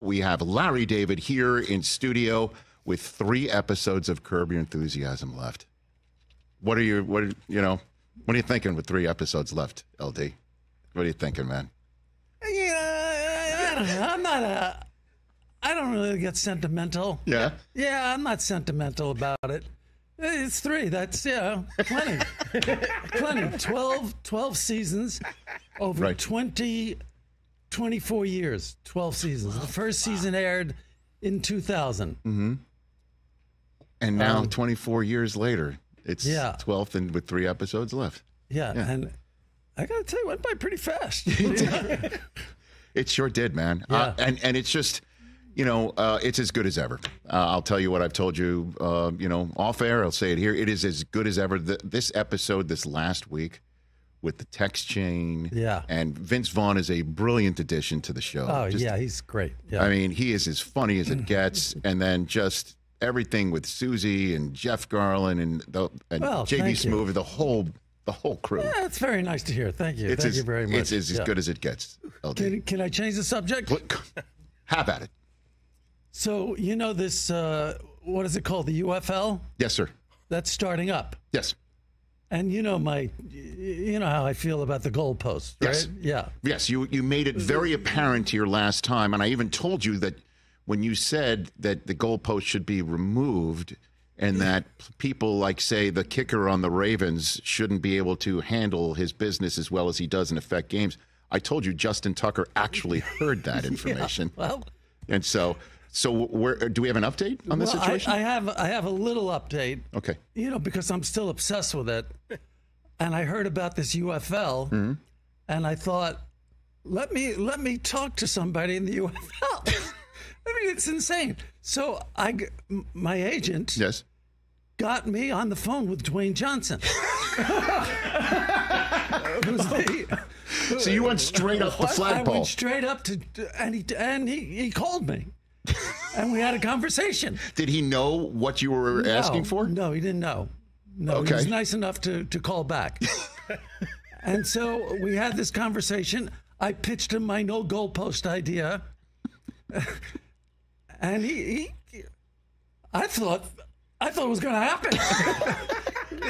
We have Larry David here in studio with 3 episodes of Curb Your Enthusiasm left. What are you thinking with 3 episodes left, LD? What are you thinking, man? I don't really get sentimental. Yeah? Yeah, I'm not sentimental about it. It's 3. That's, plenty. Plenty. 12 seasons over 24 years. 12 seasons. The first season aired in 2000. Mm-hmm. And now, 24 years later, it's 12th and with 3 episodes left. Yeah, and I got to tell you, it went by pretty fast. It sure did, man. Yeah. And it's just, it's as good as ever. I'll tell you what I've told you, off air. I'll say it here. It is as good as ever. This episode, this last week, with the text chain. Yeah. And Vince Vaughn is a brilliant addition to the show. Oh, he's great. Yeah. I mean, he is as funny as it gets. And then just everything with Susie and Jeff Garland and JB Smoove, the whole crew. Yeah, it's very nice to hear. Thank you. Thank you very much. It's as good as it gets. LD. Can I change the subject? Have at it. So, this, what is it called? The UFL? Yes, sir. That's starting up. Yes. And you know how I feel about the goalposts, right? Yes. Yeah. Yes, you made it very apparent here last time, and I even told you that when you said that the goalpost should be removed and that people like, say, the kicker on the Ravens shouldn't be able to handle his business as well as he does and affect games, I told you Justin Tucker actually heard that information. And so where do we have an update on this situation? I have a little update. Okay. Because I'm still obsessed with it. And I heard about this UFL, and I thought, let me talk to somebody in the UFL. I mean, it's insane. So my agent got me on the phone with Dwayne Johnson. So you went straight up the flagpole. I went straight up to, and he called me. And we had a conversation. Did he know what you were asking for? No, he didn't know. No, okay. He was nice enough to call back. And so we had this conversation. I pitched him my no goalpost idea. And I thought it was going to happen.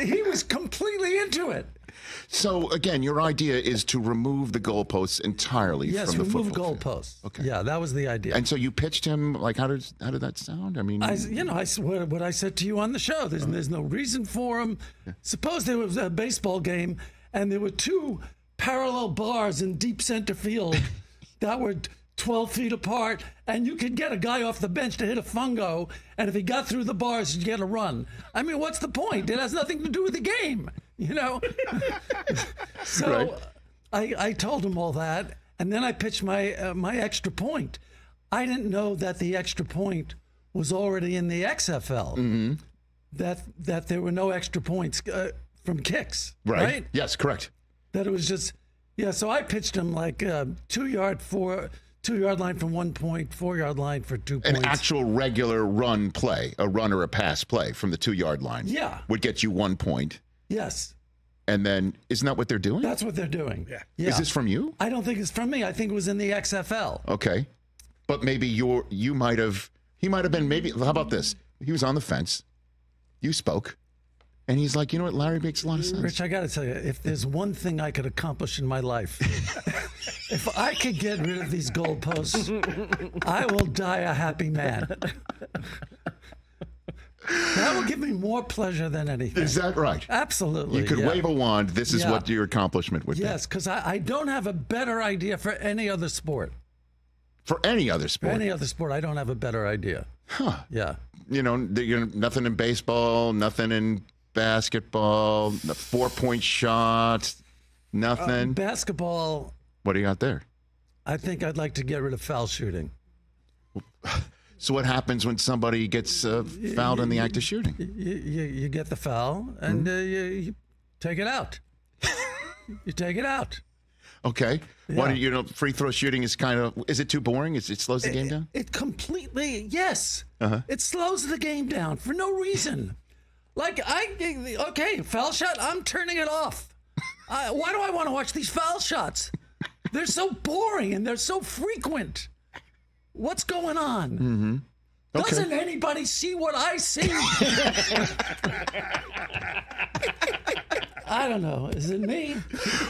He was completely into it. So again, your idea is to remove the goalposts entirely from the football field. Yes, remove goalposts. Okay. Yeah, that was the idea. And so you pitched him, like, how did that sound? I mean, what I said to you on the show. There's no reason for him. Yeah. Suppose there was a baseball game and there were 2 parallel bars in deep center field that were 12 feet apart, and you could get a guy off the bench to hit a fungo, and if he got through the bars, you'd get a run. I mean, what's the point? It has nothing to do with the game, So I told him all that, and then I pitched my extra point. I didn't know that the extra point was already in the XFL, that there were no extra points from kicks, right? Yes, correct. That it was just, so I pitched him like 2-yard line for 1 point, 4-yard line for 2 points. An actual regular run play, a run or a pass play from the 2-yard line. Yeah. Would get you 1 point. Yes. And then, isn't that what they're doing? That's what they're doing. Yeah. Is this from you? I don't think it's from me. I think it was in the XFL. Okay. But maybe he might have been, how about this? He was on the fence. You spoke. And he's like, you know what, Larry makes a lot of sense. Rich, I got to tell you, if there's one thing I could accomplish in my life, if I could get rid of these goalposts, I will die a happy man. That will give me more pleasure than anything. Is that right? Absolutely. You could wave a wand. This is what your accomplishment would be. Yes, because I don't have a better idea for any other sport. For any other sport? For any other sport, I don't have a better idea. Huh. Yeah. Nothing in baseball, nothing in basketball, the 4-point shot, nothing. Basketball. What do you got there? I think I'd like to get rid of foul shooting. So what happens when somebody gets fouled in the act of shooting? You get the foul and you take it out. You take it out. Okay. Yeah. Why do free throw shooting is is it too boring? It slows the game down? It completely, yes. It slows the game down for no reason. Like, foul shot, I'm turning it off. Why do I want to watch these foul shots? They're so boring and they're so frequent. What's going on? Mm-hmm. Okay. Doesn't anybody see what I see? I don't know. Is it me?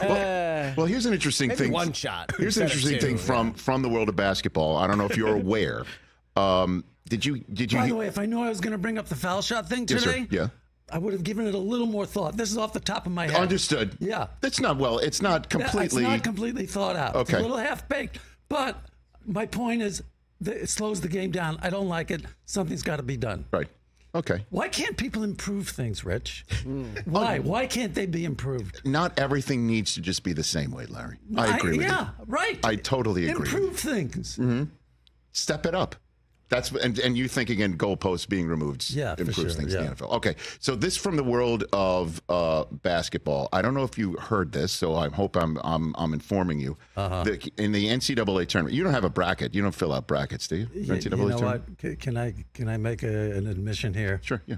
Well, here's an interesting Maybe thing. one shot. Here's an interesting thing from the world of basketball. I don't know if you're aware. Did you? By the way, if I knew I was going to bring up the foul shot thing Yes, today, sir. Yeah. I would have given it a little more thought. This is off the top of my head. Understood. Yeah. It's not completely. It's not completely thought out. It's Okay. a little half-baked. But my point is that it slows the game down. I don't like it. Something's got to be done. Right. Okay. Why can't people improve things, Rich? Why? Why can't they be improved? Not everything needs to just be the same way, Larry. I agree with you. Yeah, right. I totally agree. Improve things. Step it up. That's and you think again, goalposts being removed improves things in the NFL. Okay, so this from the world of basketball. I don't know if you heard this, so I hope I'm informing you. In the NCAA tournament, you don't have a bracket. You don't fill out brackets, do you? You know what? Can I make an admission here? Sure. Yeah.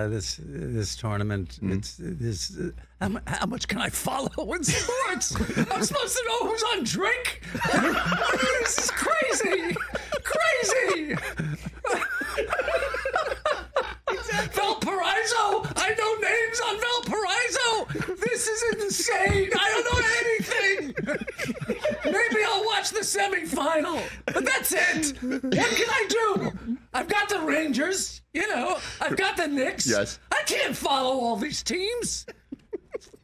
This tournament, how much can I follow in sports? I'm supposed to know who's on drink? This is crazy. Valparaiso, I know names on Valparaiso. This is insane. I don't know anything. Maybe I'll watch the semifinal, but that's it. What can I do? I've got the Rangers, I've got the Knicks. Yes. I can't follow all these teams.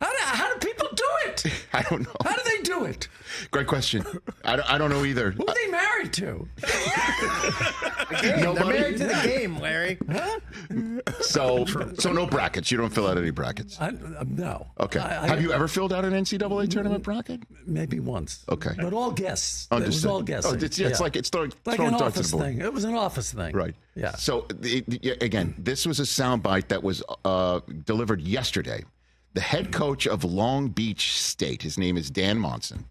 How do people do it? I don't know. How do they do it? Great question. I don't know either. Who are they married to? They're married to the game, Larry. Huh? So no brackets. You don't fill out any brackets. No. Okay. Have you ever filled out an NCAA tournament bracket? Maybe once. Okay. But all guests. Understood. It was all guessing. It's like it's throwing like an darts at office the board. thing. It was an office thing. Right. Yeah. So again, this was a soundbite that was delivered yesterday. The head coach of Long Beach State, his name is Dan Monson.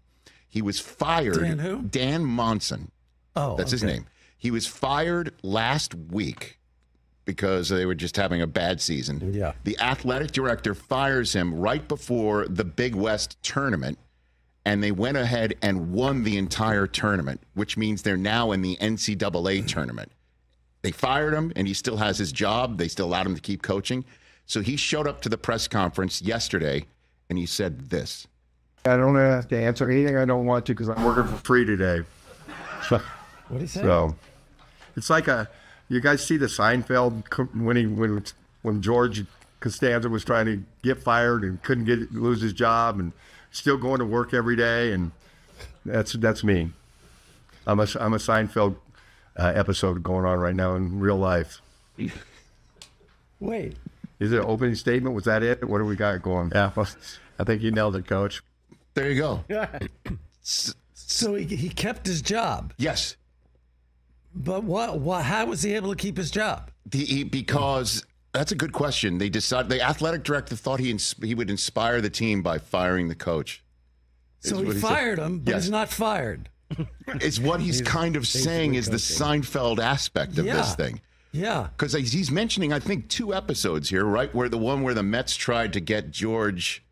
He was fired. Dan who? Dan Monson. Oh, that's his name. He was fired last week because they were just having a bad season. Yeah. The athletic director fires him right before the Big West tournament, and they went ahead and won the entire tournament, which means they're now in the NCAA tournament. They fired him, and he still has his job. They still allowed him to keep coaching. So he showed up to the press conference yesterday, and he said this. I don't have to answer anything I don't want to because I'm working for free today. What did he say? So it's like you guys see the Seinfeld when George Costanza was trying to get fired and couldn't lose his job and still going to work every day, and that's me. I'm a Seinfeld episode going on right now in real life. Wait. Is it an opening statement? Was that it? What do we got going? Yeah, I think you nailed it, Coach. There you go. So he kept his job. Yes. But what? How was he able to keep his job? Because that's a good question. They decided the athletic director thought he would inspire the team by firing the coach. So he fired him, but Yes. he's not fired. Is what he's kind of saying is the Seinfeld aspect of this thing. Yeah. Because he's mentioning, I think, 2 episodes here, right? Where the one where the Mets tried to get George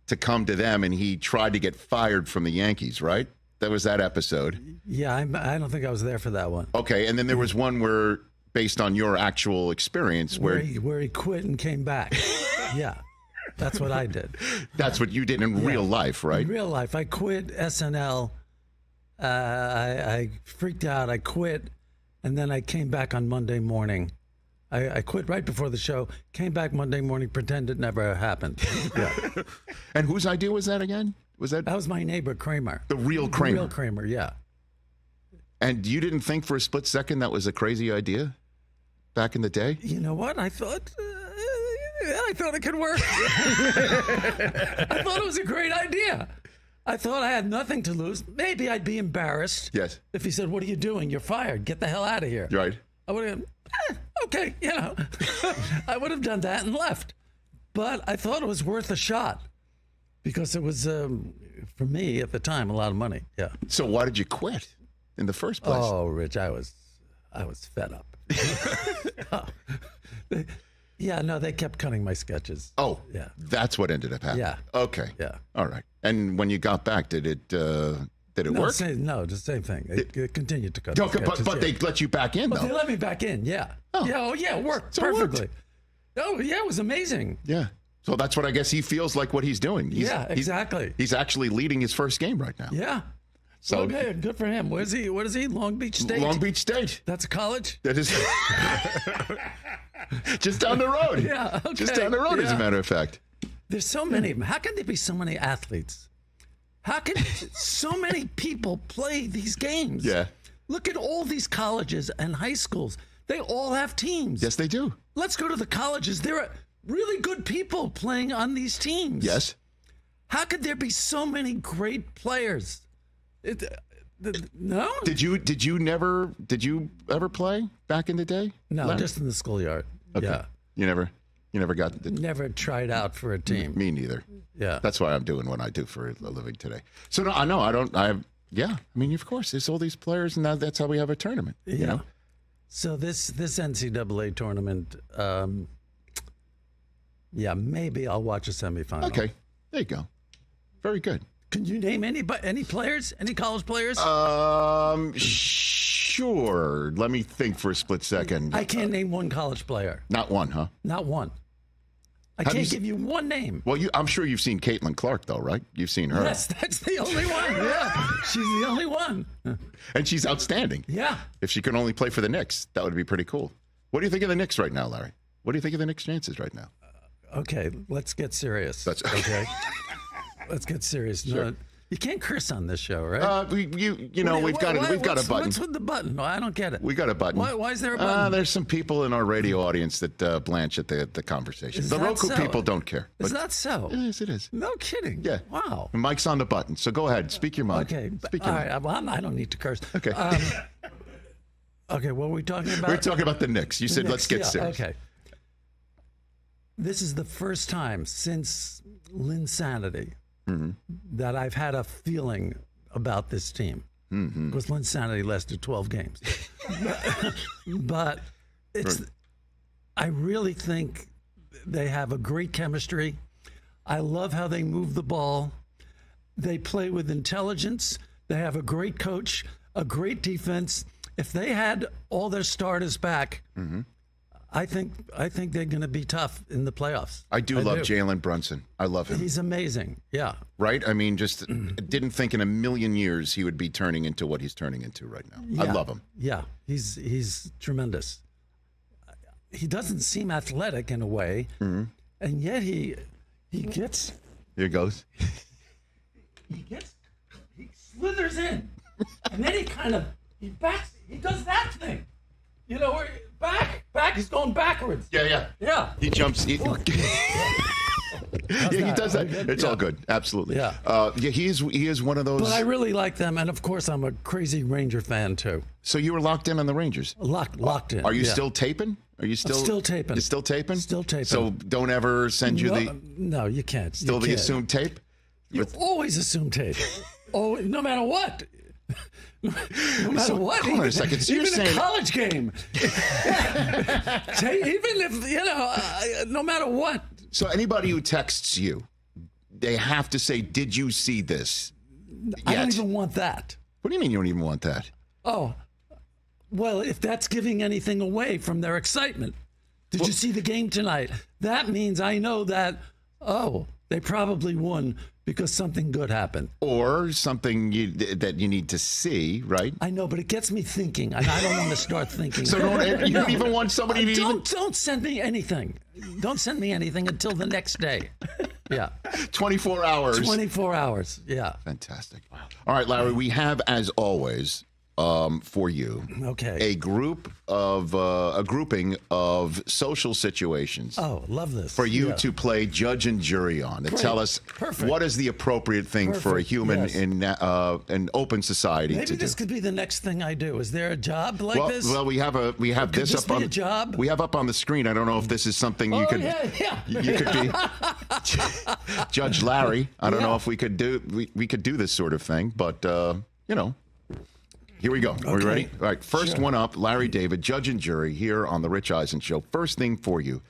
to come to them and he tried to get fired from the Yankees, right? That was that episode. Yeah, I don't think I was there for that one. Okay, and then there was one where, based on your actual experience, where he quit and came back. Yeah, that's what I did. That's what you did in real life, right? In real life, I quit SNL. I freaked out. I quit, and then I came back on Monday morning. I quit right before the show, came back Monday morning, pretend it never happened. Yeah. And whose idea was that again? That was my neighbor, Kramer. The real Kramer? The real Kramer, yeah. And you didn't think for a split second that was a crazy idea back in the day? You know what? I thought it could work. I thought it was a great idea. I thought I had nothing to lose. Maybe I'd be embarrassed. Yes. If he said, "What are you doing? You're fired. Get the hell out of here." Right. I would have, okay, I would have done that and left. But I thought it was worth a shot because it was, for me at the time, a lot of money. Yeah. So why did you quit in the first place? Oh, Rich, I was fed up. Yeah, no, they kept cutting my sketches. Oh, yeah. That's what ended up happening. Yeah. Okay. Yeah. All right. And when you got back, did it Did it work? No, the same thing. It continued to cut. No, but they let you back in, though. They let me back in, yeah. Oh, yeah, it worked perfectly. Oh, yeah, it was amazing. Yeah. So that's what I guess he feels like what he's doing. Exactly. He's actually leading his first game right now. Yeah. So okay, good for him. What is he? Long Beach State? Long Beach State. That's a college? That is just down the road. Yeah, okay. Just down the road, as a matter of fact. There's so many of them. How can there be so many athletes? How can so many people play these games? Yeah. Look at all these colleges and high schools. They all have teams. Yes, they do. Let's go to the colleges. There are really good people playing on these teams. Yes. How could there be so many great players? No. Did you ever play back in the day? No, Larry? just in the schoolyard. Okay. Yeah. You never got Never tried out for a team. Me neither. Yeah. That's why I'm doing what I do for a living today. So no, I know I don't. I mean, of course, there's all these players, and that's how we have a tournament. Yeah. You know? So this NCAA tournament, maybe I'll watch a semifinal. Okay, there you go. Very good. Can you name any players? Any college players? Sure. Let me think for a split second. I can't name one college player. Not one, huh? Not one. I can't give you one name. Well, I'm sure you've seen Caitlin Clark, though, right? You've seen her. Yes, that's the only one. Yeah, she's the only one. And she's outstanding. Yeah. If she could only play for the Knicks, that would be pretty cool. What do you think of the Knicks right now, Larry? What do you think of the Knicks' chances right now? Okay, let's get serious. Okay. Let's get serious. Sure. No, you can't curse on this show, right? We've got a button. What's with the button? No, I don't get it. We got a button. Why is there a button? There's some people in our radio audience that blanch at the conversation. The Roku people don't care. Is that so? It is. No kidding. Yeah. Wow. And Mike's on the button, so go ahead. Speak your mind. Okay. Speak your mind. All right. Well, I don't need to curse. Okay. Okay. What were we talking about? We're talking about the Knicks. You said let's get serious. Okay. This is the first time since Linsanity that I've had a feeling about this team. Because Linsanity lasted 12 games. But I really think they have a great chemistry. I love how they move the ball. They play with intelligence. They have a great coach, a great defense. If they had all their starters back, I think they're going to be tough in the playoffs. I love Jalen Brunson. I love him. He's amazing. Yeah. Right? I mean, just didn't think in a million years he would be turning into what he's turning into right now. Yeah. I love him. Yeah. He's tremendous. He doesn't seem athletic in a way, and yet he gets. Here goes. He slithers in, and then he backs. He does that thing. You know, where back. He's going backwards. Yeah. He jumps. He does that. It's all good. Absolutely. Yeah. He is one of those. But I really like them, and of course, I'm a crazy Ranger fan too. So you were locked in on the Rangers. Locked in. Are you still taping? Are you still? I'm still taping. You're still taping. Still taping. So don't ever send you No, you can't. Still the assumed tape. You always assume tape. Oh, no matter what. No matter what. Hold on a second. So even you're saying a college game. Even if, no matter what. So anybody who texts you, they have to say, "Did you see this?" I don't even want that. What do you mean you don't even want that? Oh, well, if that's giving anything away from their excitement. Did you see the game tonight? That means I know that, they probably won because something good happened. Or something that you need to see, right? I know, but it gets me thinking, and I don't want to start thinking. So you don't even want somebody to Don't send me anything. Don't send me anything until the next day. Yeah. 24 hours. 24 hours, yeah. Fantastic. Wow. All right, Larry, we have, as always, for you, a grouping of social situations. Oh, love this. For you to play judge and jury on, to tell us what is the appropriate thing for a human in an open society to do. Maybe this could be the next thing I do. Is there a job like this? Well, we have this up on a job? We have up on the screen. I don't know if this is something you could. You could be Judge Larry. I don't know if we could do this sort of thing, but Here we go. Are we ready? All right. First one up, Larry David, judge and jury here on the Rich Eisen Show. First thing for you.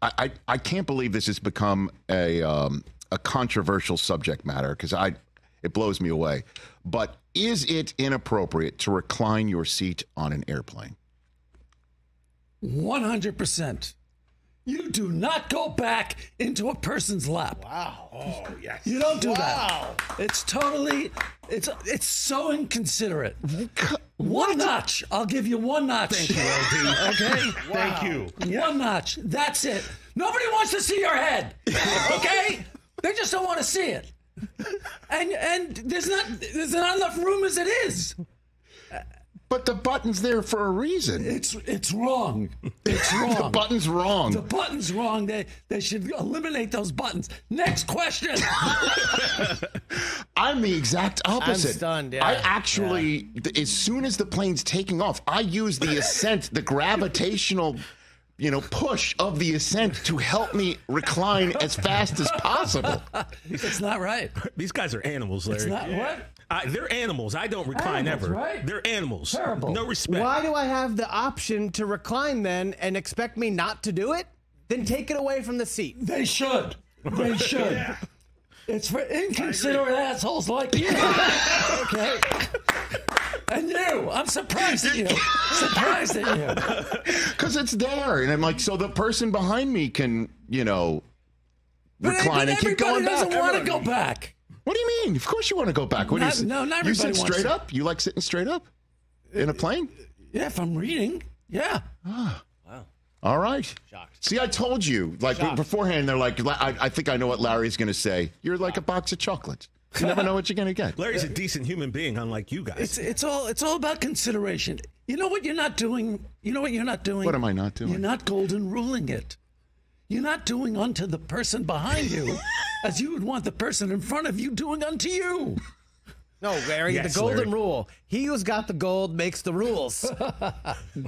I can't believe this has become a controversial subject matter because it blows me away. But is it inappropriate to recline your seat on an airplane? 100%. You do not go back into a person's lap. Wow. Oh, yes. You don't do that. It's totally, it's so inconsiderate. One notch. I'll give you one notch. Thank you, LD. Okay? Thank you. One notch. That's it. Nobody wants to see your head. Okay? They just don't want to see it. And there's not enough room as it is. But the button's there for a reason. It's wrong. It's wrong. The button's wrong. The button's wrong. They should eliminate those buttons. Next question. I'm the exact opposite. I'm stunned, yeah. I actually, as soon as the plane's taking off, I use the ascent, the gravitational, push of the ascent to help me recline as fast as possible. It's not right. These guys are animals, Larry. It's not what? They're animals. I don't recline Animals, ever. right? They're animals. Terrible. No respect. Why do I have the option to recline then and expect me not to do it? Then take it away from the seat. They should. They should. Yeah. It's for inconsiderate assholes like you. Okay? And you. I'm surprised at you. Surprised at you. Because it's there. And I'm like, so the person behind me can, recline and keep going back. Everybody doesn't want to go back. What do you mean? Of course you want to go back. What not sit everybody straight wants up? You like sitting straight up in a plane? Yeah, if I'm reading. Yeah. Wow. All right. Shocked. See, I told you. Beforehand, they're like, I think I know what Larry's going to say. You're like a box of chocolates. You never know what you're going to get. Larry's a decent human being, unlike you guys. It's all about consideration. You know what you're not doing? You know what you're not doing? What am I not doing? You're not golden ruling it. You're not doing unto the person behind you as you would want the person in front of you doing unto you. No, Larry, Yes, the golden Larry. rule. He who's got the gold makes the rules.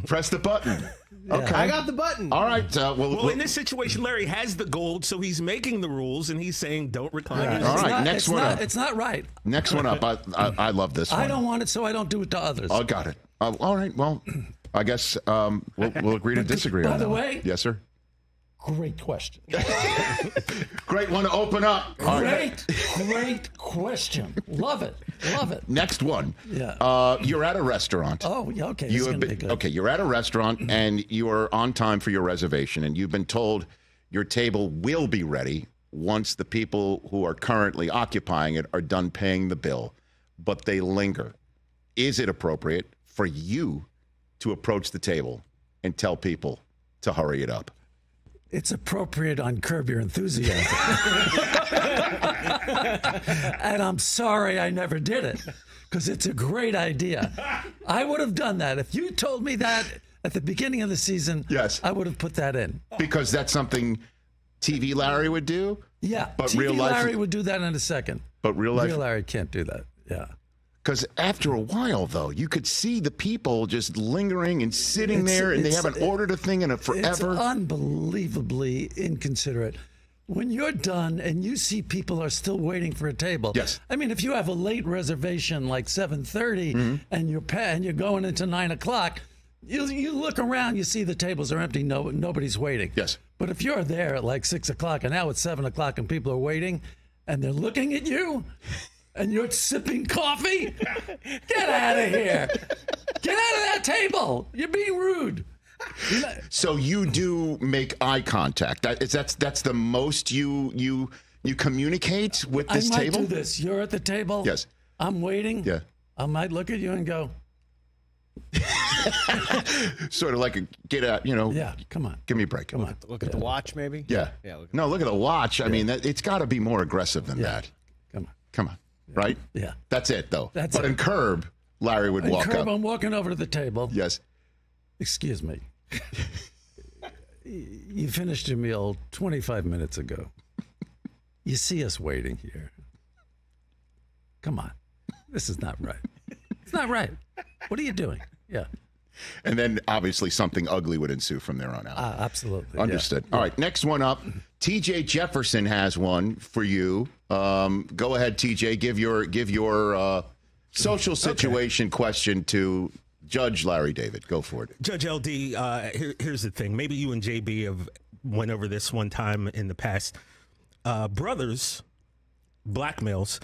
Press the button. Okay. I got the button. All right. Well, in this situation, Larry has the gold, so he's making the rules, and he's saying, don't recline. All right, next one up. It's not right. Next one up. I love this one. I don't want it, so I don't do it to others. Oh, got it. All right. Well, I guess we'll agree to disagree on that. By the way, yes, sir. Great question. Great one to open up. All right. Great question. Love it. Love it. Next one. Yeah. You're at a restaurant. Oh, yeah, okay. This is gonna be good. Okay, you're at a restaurant and you are on time for your reservation, and you've been told your table will be ready once the people who are currently occupying it are done paying the bill, but they linger. Is it appropriate for you to approach the table and tell people to hurry it up? It's appropriate on Curb Your Enthusiasm. And I'm sorry I never did it, because it's a great idea. I would have done that. If you told me that at the beginning of the season, yes, I would have put that in. Because that's something TV Larry would do? Yeah, but TV real life, Larry would do that in a second. But real life? Real Larry can't do that, yeah. Because after a while, though, you could see the people just lingering and sitting there, and they haven't ordered a thing in forever. It's unbelievably inconsiderate. When you're done and you see people are still waiting for a table. Yes. I mean, if you have a late reservation like 7:30 and you're going into 9 o'clock, you look around, you see the tables are empty, nobody's waiting. Yes. But if you're there at like 6 o'clock and now it's 7 o'clock and people are waiting and they're looking at you, and you're sipping coffee? Get out of here. Get out of that table. You're being rude. So you do make eye contact. That's the most you communicate with this table? I table? might do this. You're at the table. Yes. I'm waiting. Yeah. I might look at you and go. Sort of like get out, Yeah, come on. Give me a break. Come on. Look at the watch, maybe? Yeah. Look at the watch. I mean, it's got to be more aggressive than that. Come on. Right? Yeah. That's it, though. But in Curb, Larry would walk up. I'm walking over to the table. Yes. Excuse me. You finished your meal 25 minutes ago. You see us waiting here. Come on. This is not right. It's not right. What are you doing? Yeah. And then obviously something ugly would ensue from there on out. Absolutely. Understood. Yeah. All right. Next one up. TJ Jefferson has one for you. Go ahead, TJ. Give your social situation question to Judge Larry David. Go for it. Judge LD, here's the thing. Maybe you and JB have went over this one time in the past. Brothers black males,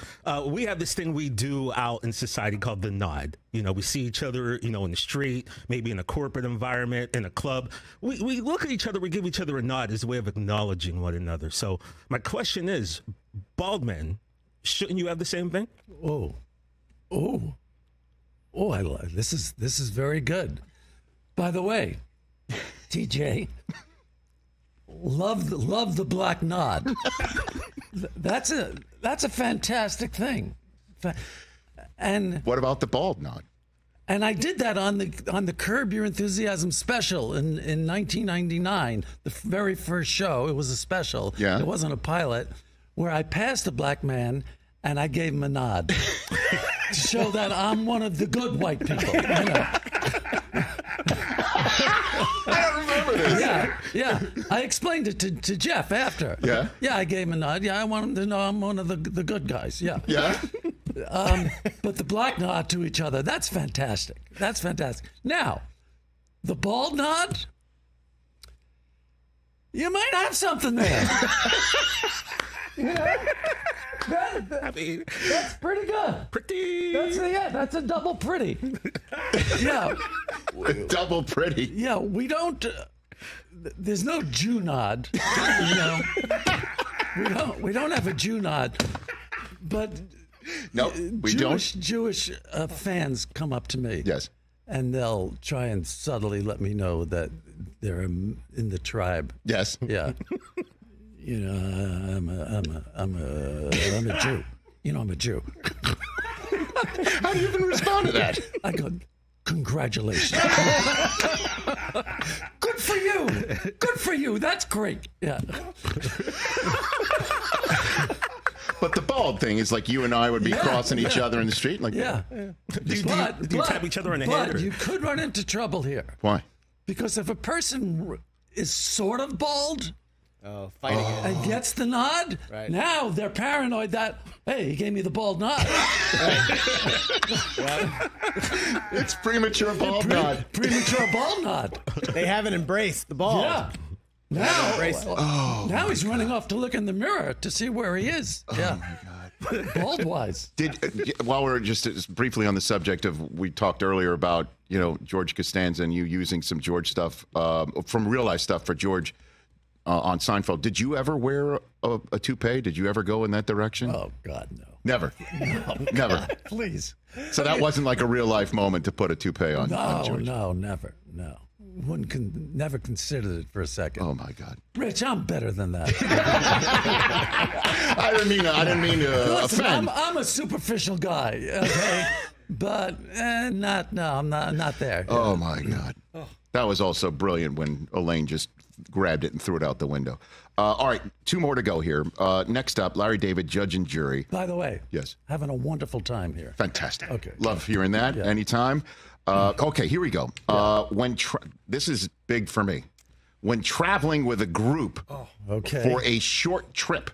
we have this thing we do out in society called the nod. You know, we see each other, you know, in the street, maybe in a corporate environment, in a club. We look at each other, we give each other a nod as a way of acknowledging one another. So my question is, bald men, shouldn't you have the same thing? I like this is very good. By the way, TJ, love the black nod. That's a fantastic thing. And What about the bald nod? And I did that on the Curb Your Enthusiasm special in 1999, the very first show. It was a special. Yeah. It wasn't a pilot, where I passed a black man and I gave him a nod to show that I'm one of the good white people. You know? I don't remember this. Yeah. I explained it to Jeff after. Yeah? Yeah, I gave him a nod. Yeah, I want him to know I'm one of the good guys. Yeah. Yeah? But the black nod to each other, that's fantastic. That's fantastic. Now, the bald nod, you might have something there. I mean, That's pretty good. pretty. That's a double pretty. Yeah. Double pretty. Yeah, we don't, there's no Jew nod. You know? We don't have a Jew nod. But No, we don't. Jewish fans come up to me. Yes. And they'll try and subtly let me know that they're in the tribe. Yes. Yeah. You know, I'm a Jew. You know, I'm a Jew. How do you even respond to that? I go, congratulations. Good for you. Good for you. That's great. Yeah. But the bald thing is like you and I would be crossing each other in the street. Like, Yeah. Do you tap each other on the head? But you could run into trouble here. Why? Because if a person is sort of bald Fighting it. and gets the nod, Right. now they're paranoid that, hey, he gave me the bald nod. It's premature bald nod. Premature bald nod. They haven't embraced the ball. Yeah. Now he's running off to look in the mirror to see where he is. Yeah. Oh my God. Bald wise. While we're just briefly on the subject of, we talked earlier about, you know, George Costanza and you using some George stuff from real life stuff for George on Seinfeld. Did you ever wear a toupee? Did you ever go in that direction? Oh God, no. Never. Never. God, please. So that wasn't like a real life moment to put a toupee on George. No, never. No. Never considered it for a second. Oh my God. Rich, I'm better than that. I didn't mean to Listen, offend. I'm a superficial guy, okay? But I'm not there. Oh my God. That was also brilliant when Elaine just grabbed it and threw it out the window. All right, 2 more to go here. Next up, Larry David, judge and jury. By the way, Yes. having a wonderful time here. Fantastic. Okay. Love hearing that anytime. Okay, here we go. This is big for me. When traveling with a group Okay. for a short trip.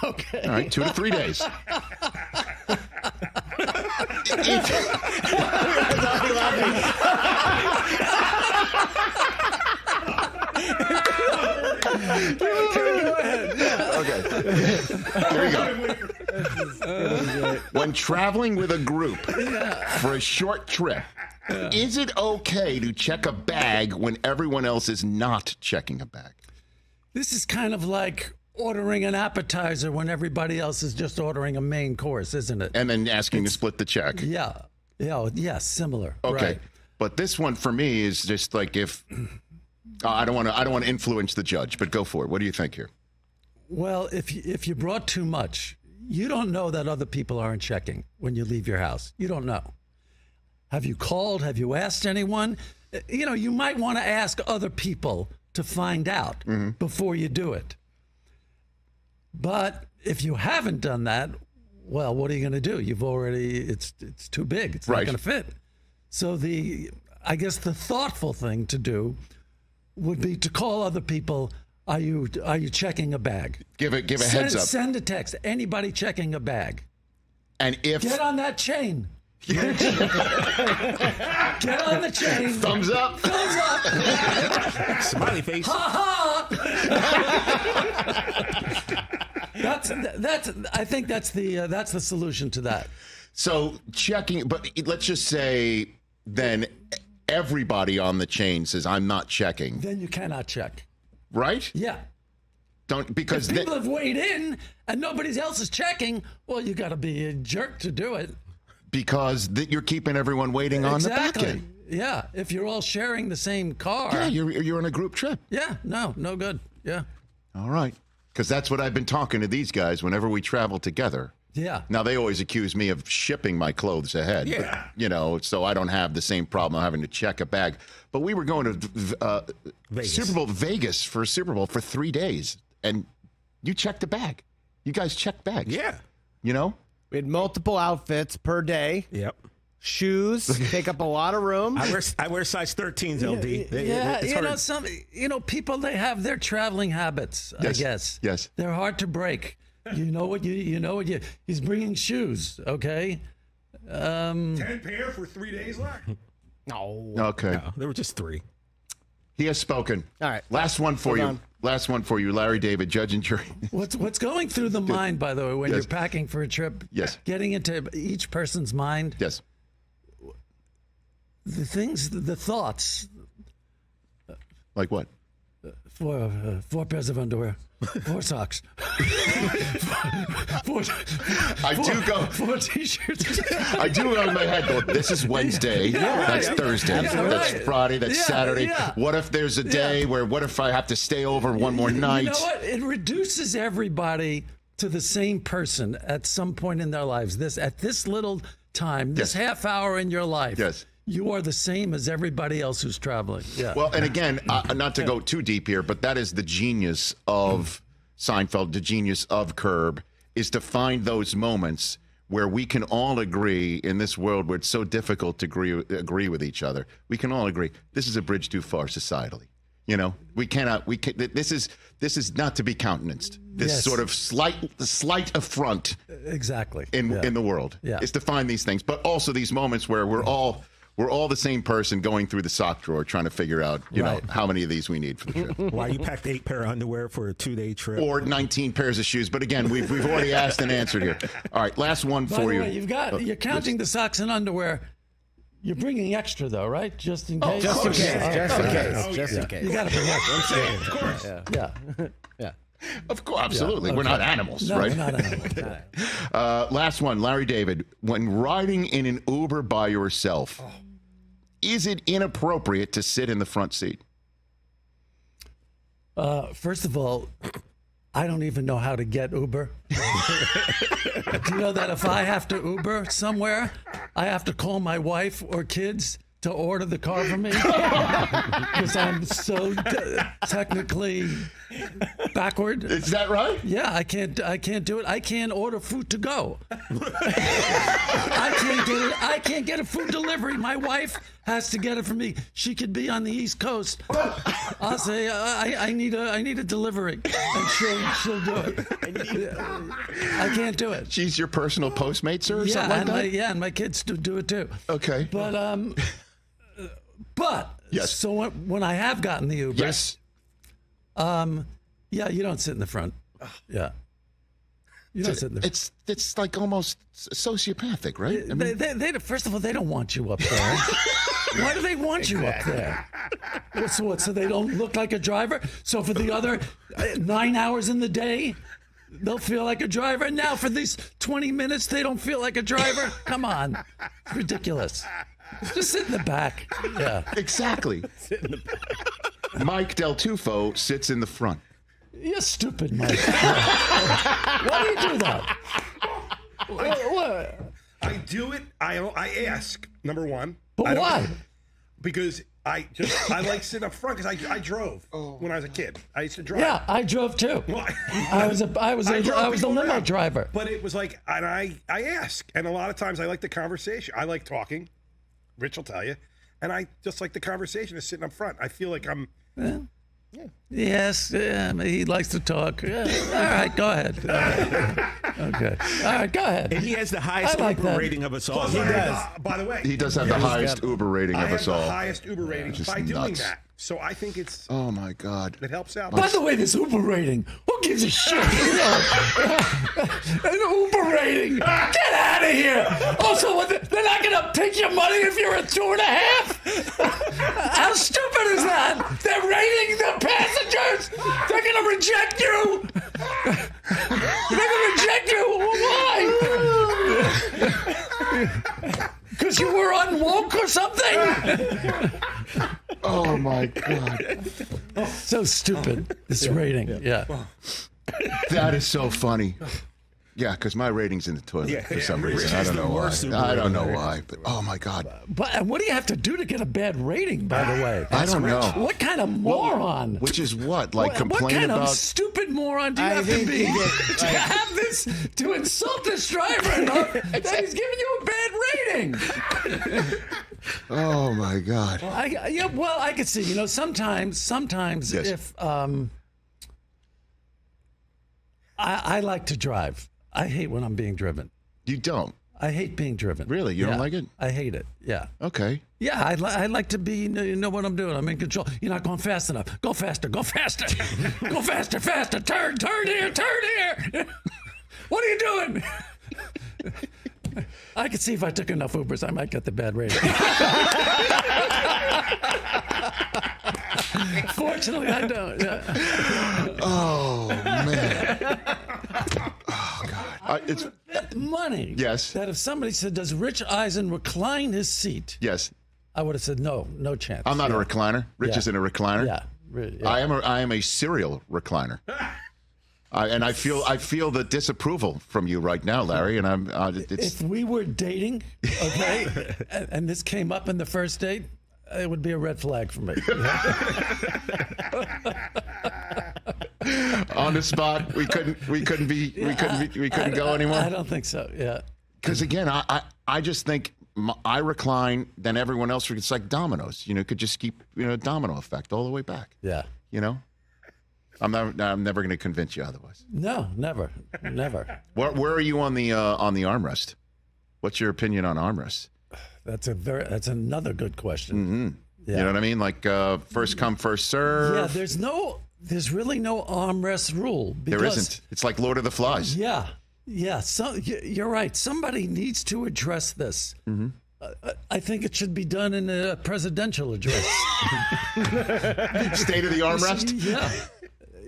Okay. All right, 2 to 3 days. Go ahead. Yeah. Okay. Here we go. When traveling with a group for a short trip, is it okay to check a bag when everyone else is not checking a bag? This is kind of like ordering an appetizer when everybody else is just ordering a main course, isn't it? And then asking to split the check. Yeah. Yeah, similar. Okay. Right. But this one for me is just like if I don't want to influence the judge, but go for it. What do you think here? Well, if you brought too much, you don't know that other people aren't checking when you leave your house. You don't know. Have you called? Have you asked anyone? You know, you might want to ask other people to find out before you do it. But if you haven't done that, well, what are you going to do? It's too big. It's not Right. going to fit. So I guess the thoughtful thing to do would be to call other people. Are you checking a bag? Give a heads up. Send a text. Anybody checking a bag? And if Get on that chain. Get on the chain. thumbs up. Thumbs up. Smiley face. Ha ha. I think that's the solution to that. So checking, but let's just say then everybody on the chain says, I'm not checking. Then you cannot check. Right? Yeah. Because if people have weighed in and nobody else is checking, well, you got to be a jerk to do it. Because you're keeping everyone waiting on the back end. Yeah. If you're all sharing the same car. Yeah, you're on a group trip. Yeah. No good. Yeah. All right. Because that's what I've been talking to these guys whenever we travel together. Yeah. Now, they always accuse me of shipping my clothes ahead. Yeah. But, so I don't have the same problem of having to check a bag. But we were going to Super Bowl Vegas for Super Bowl for 3 days. And you checked a bag. You guys checked bags. Yeah. You know? We had multiple outfits per day. Yep. Shoes take up a lot of room. I wear size 13s, LD. Yeah, It's hard. people, they have their traveling habits, Yes. I guess. Yes. They're hard to break. He's bringing shoes, okay? 10 pair for 3 days, Larry? No. Okay. No, there were just 3. He has spoken. All right. Last one for Hold you. on. Last one for you, Larry David, judge and jury. What's going through the mind, by the way, when Yes. you're packing for a trip? Yes. Getting into each person's mind. Yes. The thoughts. Like what? 4 pairs of underwear. 4 socks. 4 t-shirts. I do it on my head. Go, this is Wednesday. That's Thursday. That's Friday. That's Saturday. Yeah. What if there's a day where? What if I have to stay over one more night? You know what? It reduces everybody to the same person at some point in their lives. At this little time, this half hour in your life. Yes. You are the same as everybody else who's traveling. Yeah. Well, and again, not to go too deep here, but that is the genius of Seinfeld, the genius of Curb, is to find those moments where we can all agree in this world where it's so difficult to agree with each other. We can all agree this is a bridge too far societally. You know, this is not to be countenanced. This sort of slight affront exactly in the world is to find these things, but also these moments where we're all the same person going through the sock drawer trying to figure out, you know, how many of these we need for the trip. Why you packed 8 pair of underwear for a 2-day trip? Or 19 pairs of shoes. But again, we've already asked and answered here. All right, last one By for the you. way, you're counting the socks and underwear. You're bringing extra though, right? Just in case. Just in case. Okay. Just in case. You got to bring extra. Of course. Yeah. Of course, absolutely. We're not animals, No, right? we're not animals. Last one, Larry David. When riding in an Uber by yourself, is it inappropriate to sit in the front seat? First of all, I don't even know how to get Uber. Do you know that if I have to Uber somewhere, I have to call my wife or kids to order the car for me? Because I'm so technically backward. Is that right? Yeah, I can't do it. I can't order food to go. I can't get a food delivery. My wife has to get it for me. She could be on the East Coast. I'll say I need a delivery, and she'll do it. I can't do it. She's your personal Postmates or something like that? And my kids do it too. Okay. But yes. So when I have gotten the Uber, Yes. you don't sit in the front. Yeah. You don't sit in the front. It's like almost sociopathic, right? I mean, They first of all, they don't want you up there. Why do they want you up there? So they don't look like a driver? So for the other 9 hours in the day, they'll feel like a driver? Now for these 20 minutes, they don't feel like a driver? Come on. It's ridiculous. Just sit in the back. Yeah. exactly. Sit in the back. Mike Del Tufo sits in the front. You're stupid, Mike. Why do you do that? What? I do it. I ask, number one. But why? Because I like sitting up front because I drove when I was a kid. I used to drive. Yeah, I drove too. Well, I was the limo driver. But it was like, and I ask, and a lot of times I like the conversation. I like talking. Rich will tell you, and I just like the conversation of sitting up front. I feel like I'm. Yeah. Yes, he likes to talk. Yeah. All right, go ahead. Okay. All right, go ahead. And he has the highest I like Uber that. rating of us all. Plus, by the way, He does have the highest Uber rating I of have us the all. highest Uber rating Which is by doing nuts. that. So I think it Oh my God. helps out. By the way, this Uber rating, who gives a shit? An Uber rating. Get out of here. Also, they're not going to pick your money if you're a 2.5? How stupid is that? They're rating the passengers. They're going to reject you. They're going to reject you. Why? Because you were unwoke or something? Oh my God. So stupid, this rating. Yeah. That is so funny. Yeah, because my rating's in the toilet for some reason. I don't know why. I don't know why. But oh my God. But what do you have to do to get a bad rating, by the way? I don't know. What kind of moron? Which is what? Like What complain kind about. of stupid moron do you I have to think be you get, to have this, to insult this driver enough that he's giving you a bad rating? Oh my God. I could see. Sometimes Yes. if I like to drive. I hate when I'm being driven. You don't. I hate being driven. Really? You don't like it? I hate it. Yeah. Okay. Yeah, I like to be, know what I'm doing. I'm in control. You're not going fast enough. Go faster. Go faster. Go faster, faster. Turn here. What are you doing? I could see if I took enough Ubers, I might get the bad rating. Fortunately, I don't. Yeah. Oh man. Oh God. It's Money. Yes. That if somebody said, "Does Rich Eisen recline his seat?" yes. I would have said, "No chance." I'm not a recliner. Rich Yeah. isn't a recliner. Yeah. Yeah. I am a serial recliner. And I feel the disapproval from you right now, Larry. And I'm. It's If we were dating, okay, and this came up in the first date, it would be a red flag for me. on the spot. We couldn't go anymore. I don't think so. Yeah. Because again, I just think I recline, then everyone else. It's like dominoes. Could just keep domino effect all the way back. Yeah. I'm never going to convince you otherwise. No, never. Where are you on the armrest? What's your opinion on armrest? That's another good question. Mm-hmm. Yeah. You know what I mean? Like first come, first serve. Yeah, there's really no armrest rule. There isn't. It's like Lord of the Flies. Yeah. So you're right. Somebody needs to address this. Mm-hmm. I think it should be done in a presidential address. State of the armrest.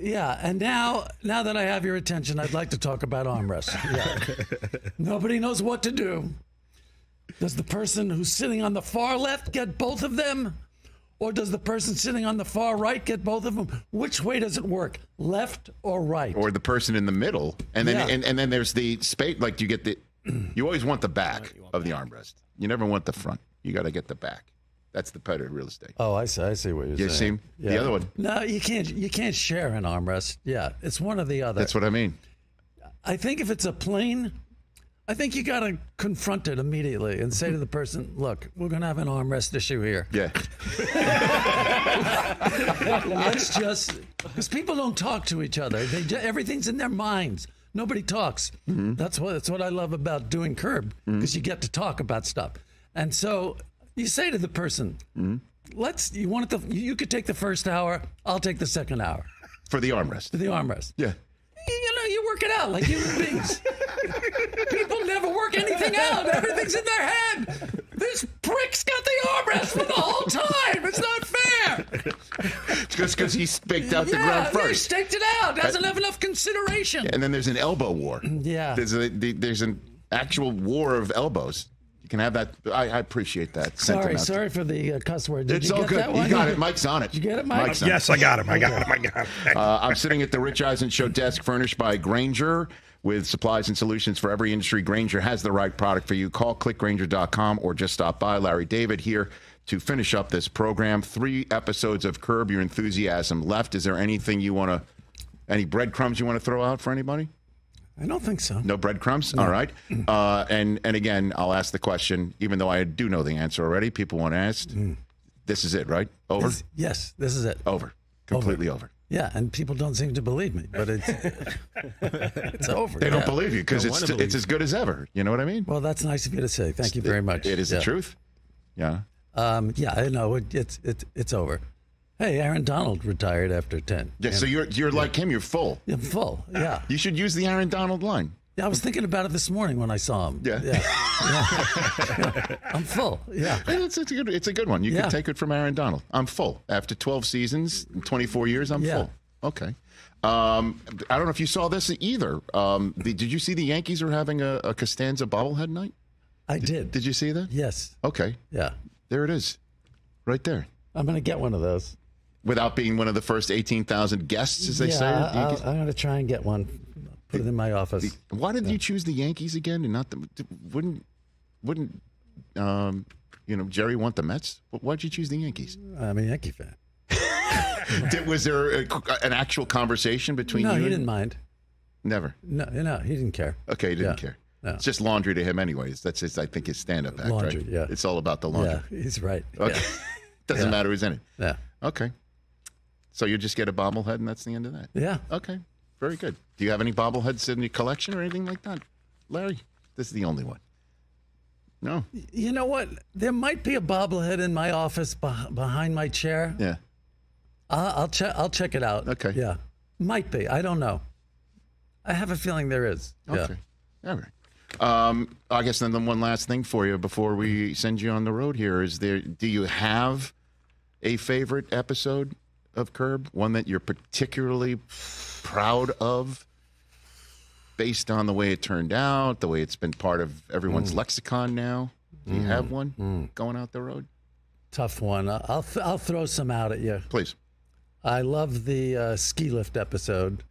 Yeah, and now that I have your attention, I'd like to talk about armrests. Yeah. Nobody knows what to do. Does the person who's sitting on the far left get both of them? Or does the person sitting on the far right get both of them? Which way does it work? Left or right? Or the person in the middle. And then Yeah. and then there's the space, like you always want the back of the armrest. You never want the front. You got to get the back. That's the part of real estate. Oh, I see what you're saying. You see? The other one. No, you can't share an armrest. Yeah, it's one or the other. That's what I mean. I think if it's a plane, I think you got to confront it immediately and say to the person, "Look, we're going to have an armrest issue here. Yeah. Let's just because people don't talk to each other. Everything's in their minds. Nobody talks. Mm-hmm. That's what I love about doing Curb because you get to talk about stuff. And so you say to the person, Mm-hmm. you could take the first hour. I'll take the second hour For the armrest. for the armrest. Yeah. You work it out like human beings. People never work anything out. Everything's in their head. This prick's got the armrest for the whole time. It's not fair. It's just because he staked out the ground He first. staked it out. Doesn't have enough consideration. And then there's an elbow war. Yeah. There's an actual war of elbows. You can have that. I appreciate that. sentiment. Sorry for the cuss word. Did It's you all get good. that one? You got it. Mike's on it. You get it, Mike? Mike's on it. Yes, I got him. I got him. I'm sitting at the Rich Eisen Show desk furnished by Grainger with supplies and solutions for every industry. Grainger has the right product for you. Call clickgrainger.com or just stop by. Larry David here to finish up this program. 3 episodes of Curb Your Enthusiasm left. Is there anything any breadcrumbs you want to throw out for anybody? I don't think so. No breadcrumbs? All right. And again, I'll ask the question, even though I do know the answer already. People want to ask. This is it, right? Over? Yes, this is it. Over. Completely over. Yeah, and people don't seem to believe me, but it's over. They don't believe you because Don't wanna believe it's as good as ever. You know what I mean? Well, that's nice of you to say. Thank you very much. It is the truth. Yeah. Yeah, I know it's over. Hey, Aaron Donald retired after 10. Yeah. So you're like him. You're full. I'm full. Yeah. You should use the Aaron Donald line. Yeah, I was thinking about it this morning when I saw him. Yeah. Yeah. I'm full. Yeah. It's a good one. You can take it from Aaron Donald. I'm full. After 12 seasons, 24 years, I'm full. Okay. I don't know if you saw this either. Did you see the Yankees are having a Costanza bobblehead night? I did. Did you see that? Yes. Okay. Yeah. There it is. Right there. I'm going to get one of those. Without being one of the first 18,000 guests, as they say? I'm going to try and get one. Put it in my office. Why did you choose the Yankees again and not the? Wouldn't Jerry want the Mets? Why'd you choose the Yankees? I'm a Yankee fan. Was there an actual conversation between you? No, he and... didn't mind. Never. No, he didn't care. Okay, he didn't care. No. It's just laundry to him, anyways. That's I think his stand-up act, Laundry, right? yeah. It's all about the laundry. Yeah, he's right. Okay. Yeah. Doesn't matter who's in it. Yeah. Okay. So you just get a bobblehead, and that's the end of that. Yeah. Okay. Very good. Do you have any bobbleheads in your collection or anything like that, Larry? This is the only one. No. You know what? There might be a bobblehead in my office behind my chair. Yeah. I'll check it out. Okay. Yeah. Might be. I don't know. I have a feeling there is. Okay. Yeah. All right. I guess then one last thing for you before we send you on the road here is do you have a favorite episode of Curb? One that you're particularly proud of based on the way it turned out, the way it's been part of everyone's lexicon now? Do you have one going out the road? Tough one. I'll throw some out at you. Please. I love the ski lift episode.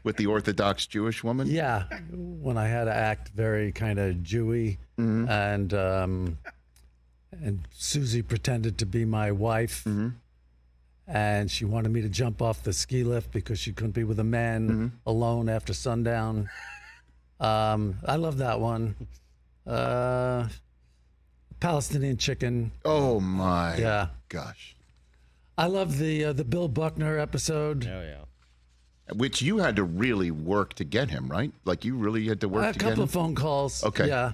With the Orthodox Jewish woman? Yeah, when I had to act very kind of Jewy, and Susie pretended to be my wife, and she wanted me to jump off the ski lift because she couldn't be with a man alone after sundown. I love that one. Palestinian chicken. Oh my gosh! I love the Bill Buckner episode. Oh, yeah. Which you had to really work to get him, right? Like you really had to work to get him? A couple of phone calls. Okay. Yeah.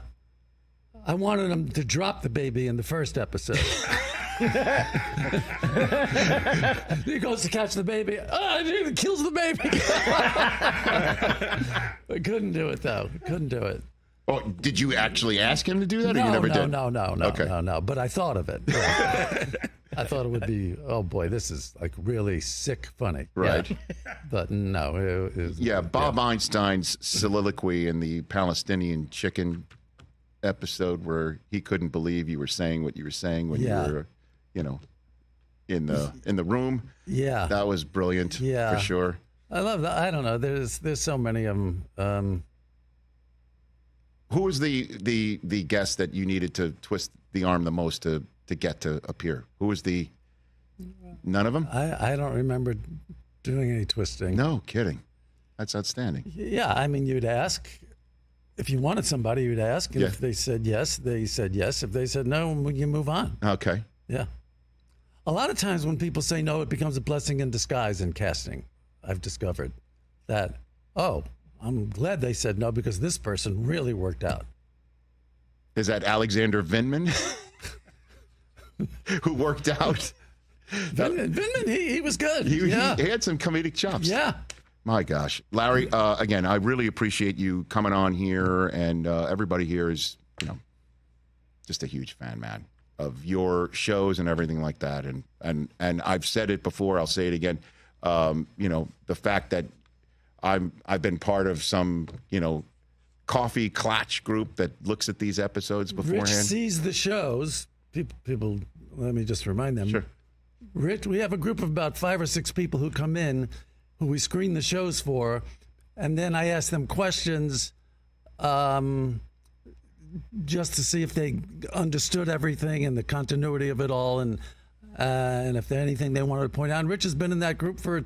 I wanted him to drop the baby in the first episode. He goes to catch the baby. Oh, he kills the baby. I couldn't do it, though. Couldn't do it. Oh, did you actually ask him to do that, or you never did? No. Okay. No. But I thought of it. Yeah. I thought it would be, oh boy, this is like really sick funny. Right. Yeah. But no. Bob Einstein's soliloquy in the Palestinian chicken episode where he couldn't believe you were saying what you were saying when you were, in the room. Yeah. That was brilliant. Yeah. For sure. I love that. I don't know. There's so many of them. Who was the guest that you needed to twist the arm the most to get to appear? Who was the? None of them? I don't remember doing any twisting. No kidding. That's outstanding. Yeah, I mean, you'd ask. If you wanted somebody, you'd ask. And if they said yes, they said yes. If they said no, you move on. Okay. Yeah. A lot of times when people say no, it becomes a blessing in disguise in casting. I've discovered that, I'm glad they said no because this person really worked out. Is that Alexander Vindman? Who worked out? Vindman, he was good. He had some comedic chops. Yeah. My gosh. Larry, again, I really appreciate you coming on here, and everybody here is, just a huge fan, man, of your shows and everything like that. And I've said it before, I'll say it again. The fact that I've been part of some, coffee clutch group that looks at these episodes beforehand. Rich sees the shows. People, let me just remind them. Sure. Rich, we have a group of about 5 or 6 people who come in, who we screen the shows for, and then I ask them questions just to see if they understood everything and the continuity of it all, and if there's anything they wanted to point out. And Rich has been in that group for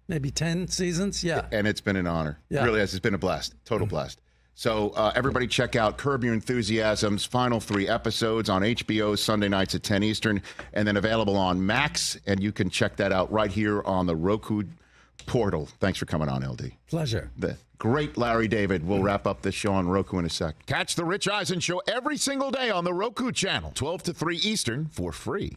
maybe 10 seasons? Yeah. And it's been an honor. Yeah. It really has. It's been a blast. Total blast. So everybody check out Curb Your Enthusiasm's final 3 episodes on HBO Sunday nights at 10 Eastern, and then available on Max, and you can check that out right here on the Roku portal. Thanks for coming on, LD. Pleasure. The great Larry David will wrap up this show on Roku in a sec. Catch the Rich Eisen Show every single day on the Roku channel, 12 to 3 Eastern, for free.